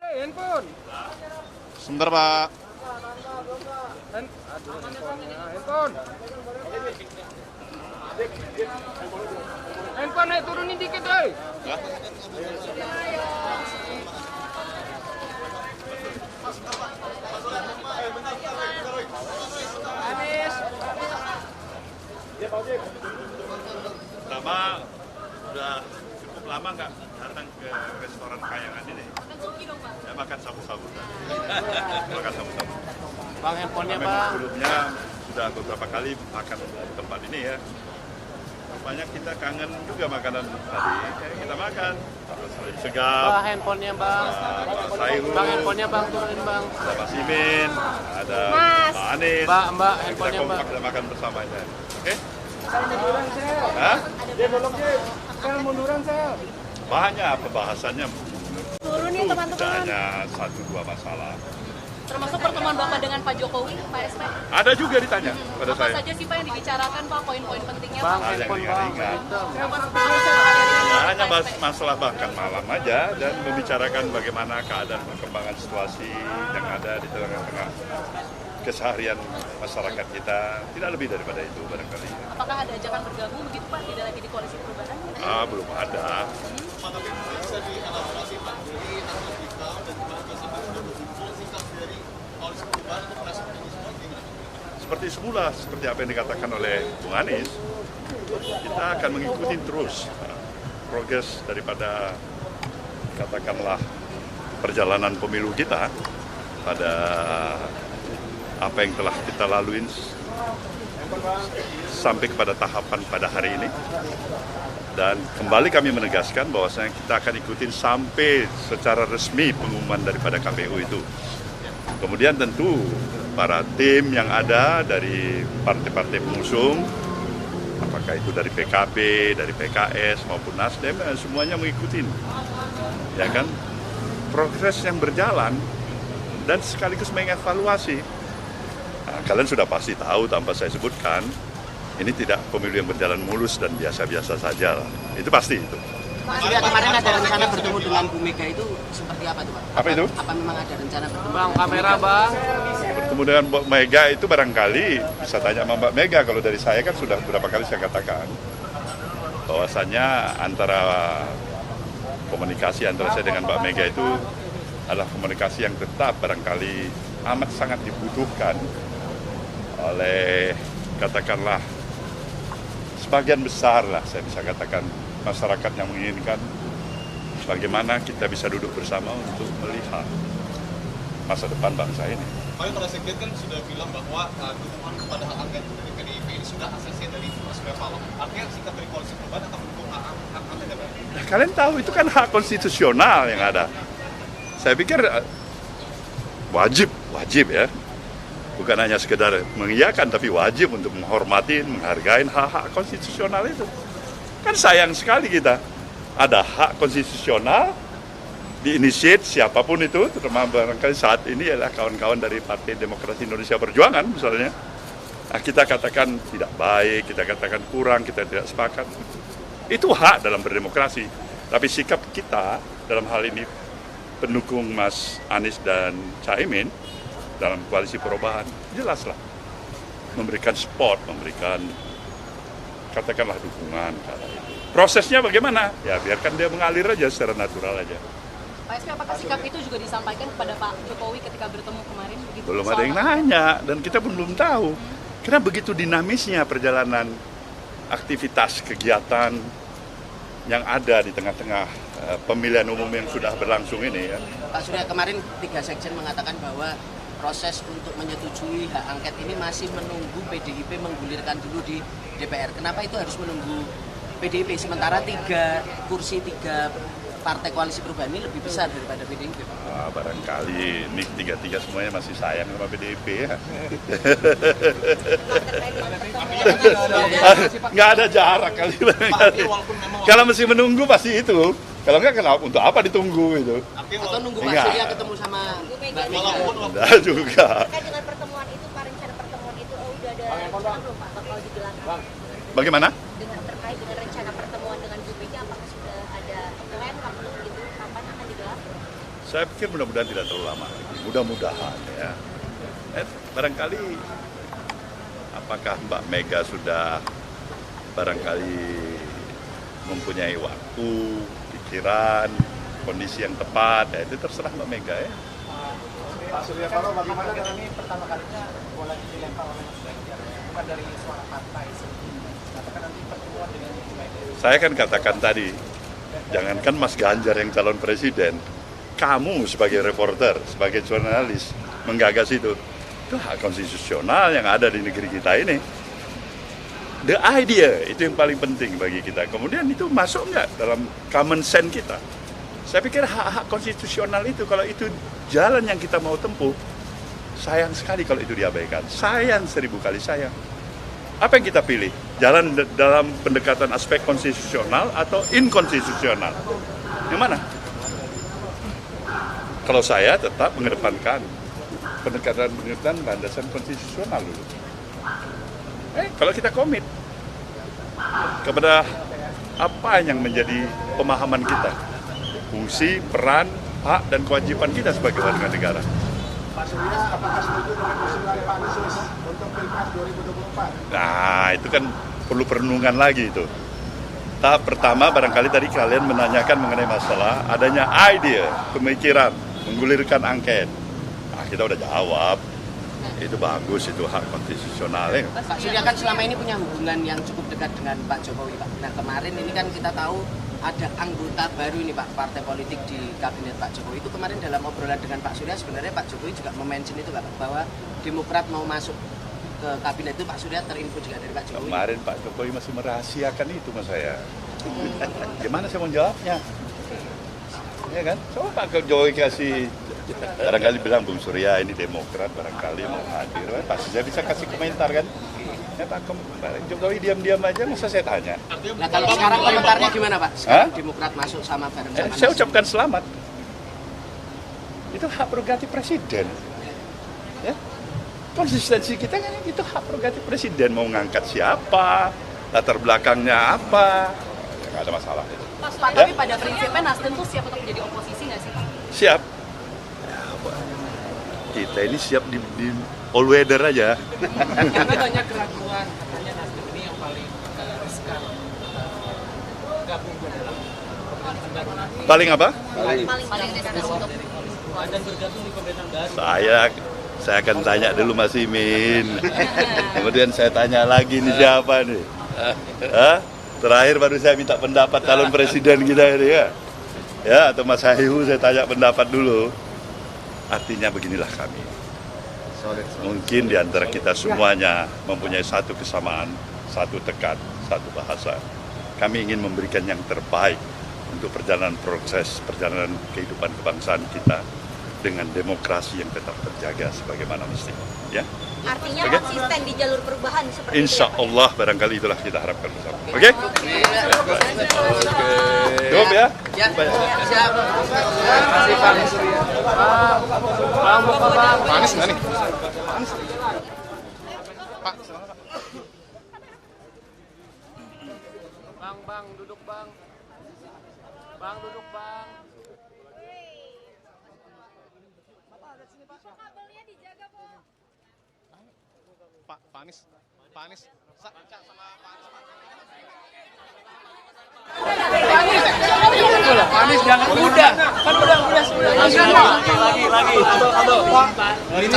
Handphone. Sebentar, Pak. Handphone. Handphone naik turunin dikit, oi. Ya. Pertama, udah cukup lama nggak datang ke restoran Kayangan ini. Ya, makan sabu-sabu. Makan sabu-sabu. Bang, handphonenya Memang Bang. sebelumnya sudah beberapa kali makan di tempat ini ya. Rupanya kita kangen juga makanan tadi. Kita makan. Sayur segap, Bang, handphonenya Bang. sayur, Bang, handphonenya Bang, turunin Bang. ada Pak Simin, ada Pak Anies. Mbak, Kita handphonenya Mbak. kompak dan makan bersama ya. Oke? Saya. Hah? Dia nolong dia. Saya munduran saya. Banyak pembahasannya. Turunin Tidak teman-teman. hanya satu dua masalah. Termasuk pertemuan Bapak dengan Pak Jokowi, Pak SP. Ada juga ditanya pada Apa saya. saja sih Pak yang dibicarakan Pak, poin-poin pentingnya Bang, Pak? Hal yang handphone Bang. ringan-ringan. Apa sebenarnya Hanya masalah bahkan malam aja dan membicarakan bagaimana keadaan perkembangan situasi yang ada di tengah-tengah keseharian masyarakat kita. Tidak lebih daripada itu barangkali. Apakah ada ajakan bergabung begitu Pak, tidak lagi di koalisi perubahan? Belum ada. Seperti semula, seperti apa yang dikatakan oleh Bung Anies, kita akan mengikuti terus progres daripada katakanlah perjalanan pemilu kita pada apa yang telah kita laluin sampai kepada tahapan pada hari ini. Dan kembali kami menegaskan bahwasanya kita akan ikutin sampai secara resmi pengumuman daripada KPU itu. Kemudian tentu para tim yang ada dari partai-partai pengusung, apakah itu dari PKB, dari PKS maupun Nasdem, semuanya mengikuti, ya kan, progres yang berjalan dan sekaligus mengevaluasi. Nah, kalian sudah pasti tahu tanpa saya sebutkan, ini tidak pemilu yang berjalan mulus dan biasa-biasa saja lah. Itu pasti itu. Pak Surya, kemarin ada rencana bertemu dengan Bu Mega itu seperti apa tuh Pak? Apa itu? Apa memang ada rencana bertemu? Bang, kamera Bang. Bertemu dengan Mbak Mega itu barangkali bisa tanya sama Mbak Mega. Kalau dari saya kan sudah beberapa kali saya katakan bahwasannya antara komunikasi antara saya dengan Mbak Mega itu adalah komunikasi yang tetap barangkali amat sangat dibutuhkan oleh katakanlah sebagian besar lah saya bisa katakan masyarakat yang menginginkan bagaimana kita bisa duduk bersama untuk melihat masa depan bangsa ini. Kemarin para sekjen kan sudah bilang bahwa dukungan kepada hak angket dari PDIP ini sudah ACC dari Surya Paloh. Artinya sikap dari koalisi perubahan akan mendukung hak angket DPR. Nah, kalian tahu itu kan hak konstitusional yang ada. Saya pikir wajib ya. Bukan hanya sekedar mengiyakan tapi wajib untuk menghormati, menghargai hak-hak konstitusional itu. Kan sayang sekali kita ada hak konstitusional diinisiat siapapun itu, terutama barangkali saat ini adalah kawan-kawan dari Partai Demokrasi Indonesia Perjuangan misalnya. Nah, kita katakan tidak baik, kita katakan kurang, kita tidak sepakat. Itu hak dalam berdemokrasi. Tapi sikap kita dalam hal ini pendukung Mas Anies dan Caimin dalam koalisi perubahan, jelaslah memberikan support, memberikan katakanlah dukungan. Prosesnya bagaimana? Ya biarkan dia mengalir aja secara natural aja. Pak SP, apakah sikap itu juga disampaikan kepada Pak Jokowi ketika bertemu kemarin? Begitu, Belum ada yang nanya dan kita pun belum tahu. Karena begitu dinamisnya perjalanan aktivitas kegiatan yang ada di tengah-tengah pemilihan umum yang sudah berlangsung ini ya. Pak Surya, kemarin 3 sekjen mengatakan bahwa proses untuk menyetujui hak angket ini masih menunggu PDIP menggulirkan dulu di DPR. Kenapa itu harus menunggu PDIP sementara 3 kursi 3 partai koalisi perubahan ini lebih besar daripada PDIP? Barangkali ini tiga-tiga semuanya masih sayang sama PDIP ya. Nggak ada jarak kali. Kalau masih menunggu pasti itu. Kalau nggak kenapa, untuk apa ditunggu itu? Atau nunggu Pak Enggak. Surya ketemu sama Mbak Mega? Enggak juga. Terkait dengan pertemuan itu, Pak, rencana pertemuan itu udah ada rencana belum Pak bakal digelar? Bagaimana? Terkait dengan rencana pertemuan dengan Bu Mega, apakah sudah ada plan waktu gitu, kapan akan digelar? Saya pikir mudah-mudahan tidak terlalu lama lagi. Mudah-mudahan ya. Barangkali apakah Mbak Mega sudah barangkali mempunyai waktu, pikiran, kondisi yang tepat, ya itu terserah Mbak Mega ya. Pak Surya Paloh, bagaimana dengan ini pertama kalinya bola dilempar oleh Mas Ganjar, bukan dari suara partai. Katakan nanti pertemuan dengan Ibu Mega. Saya kan katakan tadi, jangankan Mas Ganjar yang calon presiden, kamu sebagai reporter, sebagai jurnalis menggagas itu hak konstitusional yang ada di negeri kita ini. The idea itu yang paling penting bagi kita. Kemudian itu masuk nggak dalam common sense kita? Saya pikir hak-hak konstitusional itu, kalau itu jalan yang kita mau tempuh, sayang sekali kalau itu diabaikan. Sayang 1000 kali sayang. Apa yang kita pilih? Jalan dalam pendekatan aspek konstitusional atau inkonstitusional? Yang mana? Kalau saya tetap mengedepankan pendekatan landasan konstitusional dulu. Kalau kita komit kepada apa yang menjadi pemahaman kita, fungsi, peran, hak, dan kewajiban kita sebagai warga negara. Pak Surya, apakah setuju dengan usulan Pak Ansus untuk Pilpres 2024? Nah, itu kan perlu perenungan lagi itu. Tahap pertama barangkali tadi kalian menanyakan mengenai masalah adanya ide, pemikiran, menggulirkan angket. Nah, kita udah jawab. Itu bagus, itu hak konstitusionalnya. Pak Surya kan selama ini punya hubungan yang cukup dekat dengan Pak Jokowi, Pak. Nah, kemarin ini kan kita tahu ada anggota baru ini, Pak, partai politik di kabinet Pak Jokowi. Itu kemarin dalam obrolan dengan Pak Surya, sebenarnya Pak Jokowi juga mention itu, Pak, bahwa Demokrat mau masuk ke kabinet itu. Pak Surya terinfo juga dari Pak Jokowi. Kemarin Pak Jokowi masih merahasiakan itu mas saya. Gimana saya mau jawabnya? Ya kan? Coba Pak Jokowi kasih, barangkali bilang Bung Surya ini Demokrat, barangkali mau hadir. Pasti saya bisa kasih komentar kan? Ya Pak Jokowi diam-diam aja, masa saya tanya. Nah, kalau sekarang komentarnya gimana, Pak? Sekarang Demokrat masuk sama bareng sama Saya ucapkan selamat. Itu hak prerogatif presiden. Ya. Konsistensi kita kan itu hak prerogatif presiden, mau ngangkat siapa, latar belakangnya apa, ya, nggak ada masalah itu. Pak, tapi pada prinsipnya Nasdem tuh siap untuk menjadi oposisi nggak sih Pak? Siap. Ya, kita ini siap di all weather aja. Karena banyak keraguan, katanya Nasdem ini yang paling riskan gabung ke dalam pemerintahan baru. Paling apa? Paling riskan untuk Dan bergabung di pemerintahan baru. Saya akan tanya dulu Mas Imin. Kemudian saya tanya lagi nih siapa nih? Hah? Terakhir baru saya minta pendapat calon presiden kita ini ya. Ya, atau Mas Hayu saya tanya pendapat dulu. Artinya beginilah kami. Mungkin di antara kita semuanya mempunyai satu kesamaan, satu tekad, satu bahasa. Kami ingin memberikan yang terbaik untuk perjalanan perjalanan kehidupan kebangsaan kita dengan demokrasi yang tetap terjaga sebagaimana mestinya. Ya? artinya konsisten di jalur perubahan seperti Insya itu ya, Pak? Allah barangkali itulah kita harapkan bersama. Oke? Cukup ya? Ya, siap. Panis nggak nih? Bang, duduk bang. Bang, duduk bang. Pak Anies sama Pak Anies jangan udah. Kan udah lagi. Ini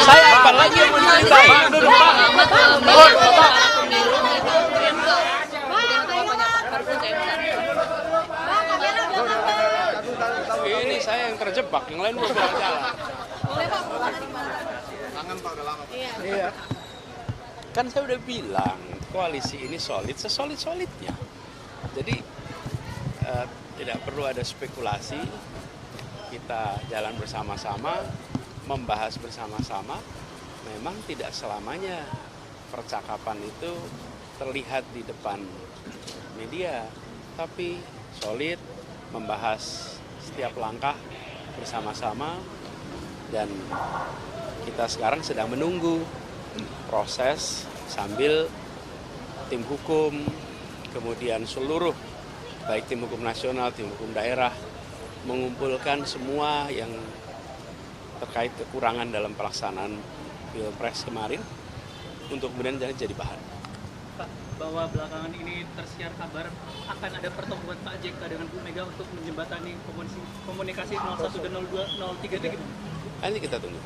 saya apa lagi yang mau diceritain? Bang, duduk bang. Ini saya yang terjebak, yang lain udah jalan. kangen Pak udah lama. Iya. Kan saya udah bilang koalisi ini solid, sesolid-solidnya. Jadi tidak perlu ada spekulasi. Kita jalan bersama-sama, membahas bersama-sama. Memang tidak selamanya percakapan itu terlihat di depan media, tapi solid, membahas setiap langkah bersama-sama, dan kita sekarang sedang menunggu proses sambil tim hukum, kemudian seluruh baik tim hukum nasional, tim hukum daerah, mengumpulkan semua yang terkait kekurangan dalam pelaksanaan Pilpres kemarin untuk kemudian jadi bahan. Pak, bahwa belakangan ini tersiar kabar akan ada pertemuan Pak JK dengan Bu Mega untuk menjembatani komunikasi 01 dan 03 itu gimana? Nanti kita tunggu.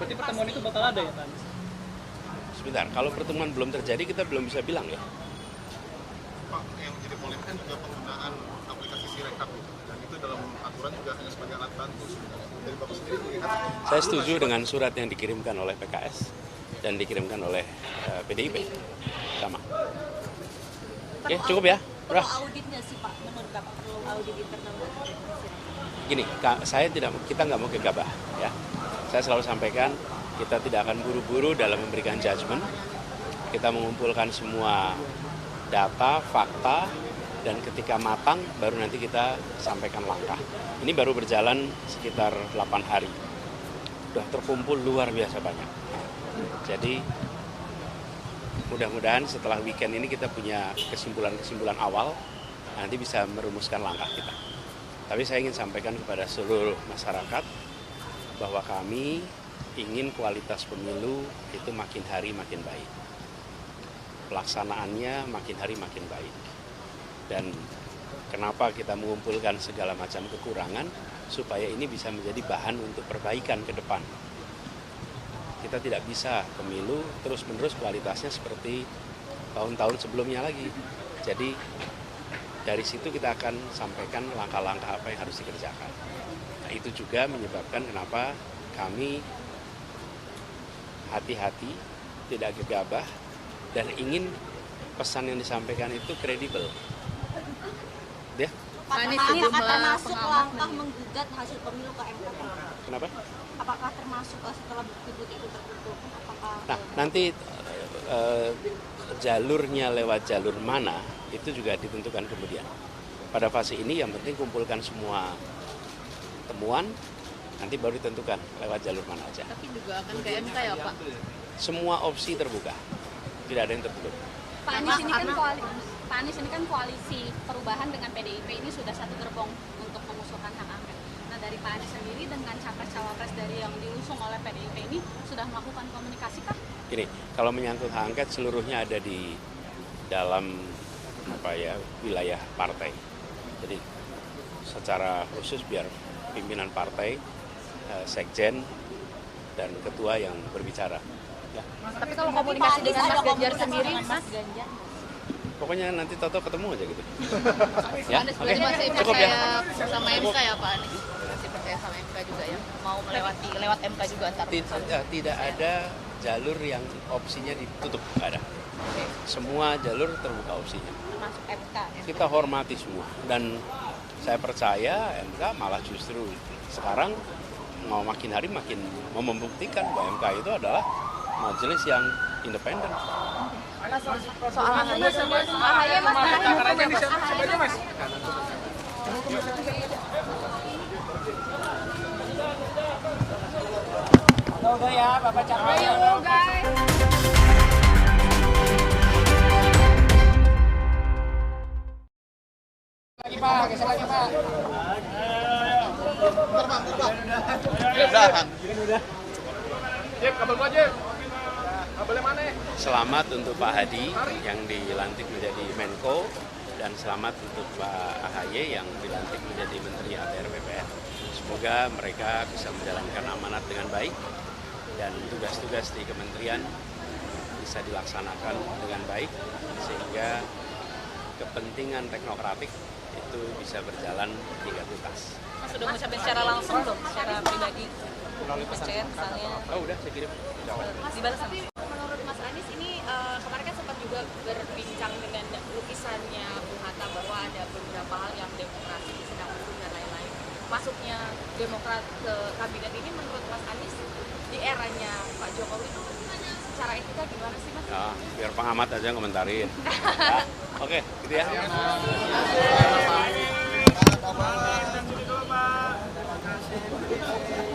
Berarti pertemuan itu bakal ada ya Pak Anies? Sebentar, kalau pertemuan belum terjadi kita belum bisa bilang ya. Pak, yang menjadi polemik kan juga penggunaan aplikasi Sirekap gitu. Dan itu dalam aturan juga hanya sebagai alat bantu sebenarnya. Dari Bapak sendiri melihat... Saya setuju dengan surat yang dikirimkan oleh PKS dan dikirimkan oleh PDIP. Sama. Oke, cukup ya? Perlu auditnya sih Pak, menurut Bapak perlu audit internal. Gini, kita nggak mau gegabah ya. Saya selalu sampaikan kita tidak akan buru-buru dalam memberikan judgement. Kita mengumpulkan semua data, fakta, dan ketika matang baru nanti kita sampaikan langkah. Ini baru berjalan sekitar 8 hari. Sudah terkumpul luar biasa banyak. Jadi mudah-mudahan setelah weekend ini kita punya kesimpulan-kesimpulan awal, nanti bisa merumuskan langkah kita. Tapi saya ingin sampaikan kepada seluruh masyarakat bahwa kami ingin kualitas pemilu itu makin hari makin baik. Pelaksanaannya makin hari makin baik. Dan kenapa kita mengumpulkan segala macam kekurangan, supaya ini bisa menjadi bahan untuk perbaikan ke depan. Kita tidak bisa pemilu terus-menerus kualitasnya seperti tahun-tahun sebelumnya lagi. Jadi dari situ kita akan sampaikan langkah-langkah apa yang harus dikerjakan. Nah, itu juga menyebabkan kenapa kami hati-hati, tidak gegabah, dan ingin pesan yang disampaikan itu kredibel. Ya? Apakah termasuk langkah menggugat hasil pemilu ke MK? Kenapa? Apakah termasuk setelah bukti-bukti itu tertutup? Nah, nanti jalurnya lewat jalur mana itu juga ditentukan kemudian. Pada fase ini yang penting kumpulkan semua temuan, nanti baru ditentukan lewat jalur mana aja. Tapi juga akan ke MK ya Pak? Semua opsi terbuka, tidak ada yang tertutup. Pak Anies ini kan koalisi perubahan dengan PDIP ini sudah satu gerbong untuk mengusulkan hak angket. Nah dari Pak Anies sendiri dengan capres-cawapres dari yang diusung oleh PDIP ini sudah melakukan komunikasi kah? Gini, kalau menyangkut hak angket seluruhnya ada di dalam wilayah partai. Jadi secara khusus biar pimpinan partai, sekjen dan ketua yang berbicara. Ya. Tapi kalau komunikasi dengan Mas Ganjar sendiri, Mas Ganjar? Pokoknya nanti Toto ketemu aja gitu. Ya? Oke, cukup ya. Sama MK ya Pak Anies? Masih percaya sama MK juga ya? Mau lewat MK juga antar? Tidak ada jalur yang opsinya ditutup, nggak ada. Semua jalur terbuka opsinya. Termasuk MK ya? Kita hormati semua. Dan saya percaya MK malah justru sekarang mau makin hari makin mau membuktikan bahwa MK itu adalah majelis yang independen. Soal AHY Mas. Udah ya, Bapak capek. Ayo guys. Lagi Pak, geser lagi Pak. Jep, kabel gua Jep. Kabelnya mana? Selamat untuk Pak Hadi yang dilantik menjadi Menko dan selamat untuk Pak AHY yang dilantik menjadi Menteri ATR BPN. Semoga mereka bisa menjalankan amanat dengan baik dan tugas-tugas di kementerian bisa dilaksanakan dengan baik sehingga kepentingan teknokratik itu bisa berjalan hingga tuntas. Mas sudah ngucapin secara langsung belum? Secara pribadi? Chat misalnya? Oh udah, saya kirim. Dibalas sama? Menurut Mas Anies ini kemarin kan sempat juga berbincang dengan lukisannya Bung Hatta bahwa ada beberapa hal yang demokrasi sedang menunggu dan lain-lain. Masuknya Demokrat ke kabinet ini menurut Mas Anies di eranya Pak Jokowi itu secara etika gimana sih Mas? Ya, biar pengamat aja yang komentarin. Ya, oke, gitu ya. Terima kasih.